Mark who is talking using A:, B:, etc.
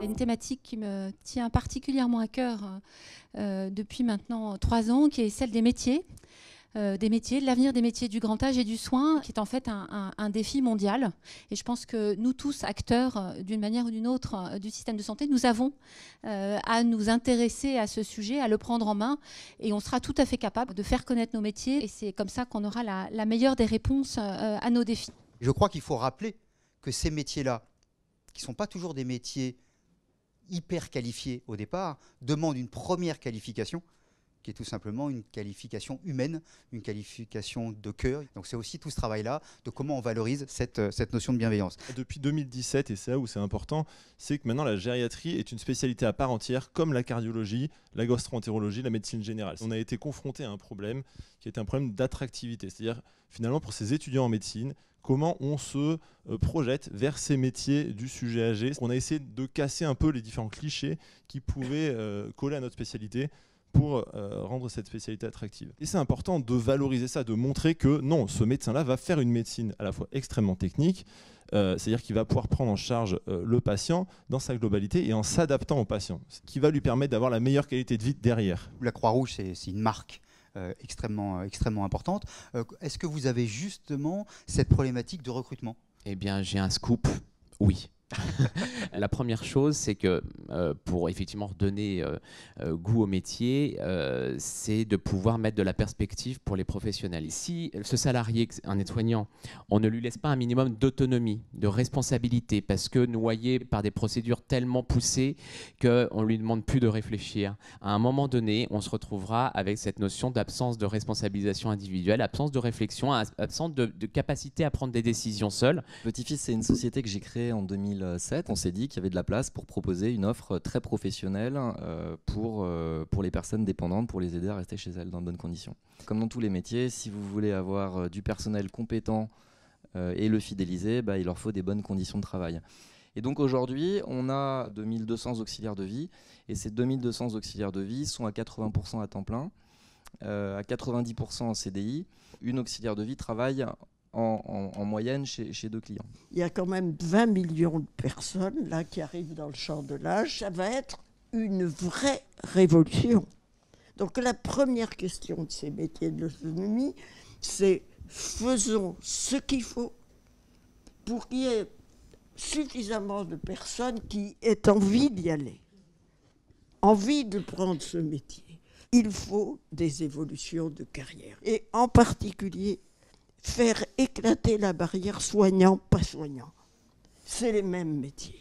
A: Une thématique qui me tient particulièrement à cœur depuis maintenant 3 ans, qui est celle des métiers, de l'avenir des métiers du grand âge et du soin, qui est en fait un défi mondial. Et je pense que nous tous, acteurs d'une manière ou d'une autre du système de santé, nous avons à nous intéresser à ce sujet, à le prendre en main, et on sera tout à fait capable de faire connaître nos métiers. Et c'est comme ça qu'on aura la meilleure des réponses à nos défis.
B: Je crois qu'il faut rappeler que ces métiers-là, qui ne sont pas toujours des métiers hyper qualifiés au départ, demandent une première qualification, qui est tout simplement une qualification humaine, une qualification de cœur. Donc c'est aussi tout ce travail-là de comment on valorise cette notion de bienveillance.
C: Depuis 2017, et c'est là où c'est important, c'est que maintenant la gériatrie est une spécialité à part entière, comme la cardiologie, la gastro-entérologie, la médecine générale. On a été confronté à un problème qui est un problème d'attractivité, c'est-à-dire finalement pour ces étudiants en médecine, comment on se projette vers ces métiers du sujet âgé. On a essayé de casser un peu les différents clichés qui pouvaient coller à notre spécialité pour rendre cette spécialité attractive. Et c'est important de valoriser ça, de montrer que non, ce médecin-là va faire une médecine à la fois extrêmement technique, c'est-à-dire qu'il va pouvoir prendre en charge le patient dans sa globalité et en s'adaptant au patient, ce qui va lui permettre d'avoir la meilleure qualité de vie derrière.
B: La Croix-Rouge, c'est une marque extrêmement importante. Est-ce que vous avez justement cette problématique de recrutement?
D: Eh bien, j'ai un scoop, oui. La première chose, c'est que pour effectivement redonner goût au métier, c'est de pouvoir mettre de la perspective pour les professionnels. Si ce salarié, un aide-soignant, on ne lui laisse pas un minimum d'autonomie, de responsabilité, parce que noyé par des procédures tellement poussées qu'on ne lui demande plus de réfléchir, à un moment donné, on se retrouvera avec cette notion d'absence de responsabilisation individuelle, absence de réflexion, absence de capacité à prendre des décisions seul.
E: Petit-Fils, c'est une société que j'ai créée en 2007. On s'est dit qu'il y avait de la place pour proposer une offre très professionnelle pour les personnes dépendantes, pour les aider à rester chez elles dans de bonnes conditions. Comme dans tous les métiers, si vous voulez avoir du personnel compétent et le fidéliser, il leur faut des bonnes conditions de travail. Et donc aujourd'hui, on a 2200 auxiliaires de vie, et ces 2200 auxiliaires de vie sont à 80% à temps plein, à 90% en CDI. Une auxiliaire de vie travaille en moyenne chez 2 clients.
F: Il y a quand même 20 millions de personnes là qui arrivent dans le champ de l'âge. Ça va être une vraie révolution. Donc la première question de ces métiers de l'autonomie, c'est faisons ce qu'il faut pour qu'il y ait suffisamment de personnes qui aient envie d'y aller, envie de prendre ce métier. Il faut des évolutions de carrière. Et en particulier, faire éclater la barrière soignant-pas soignant. C'est les mêmes métiers.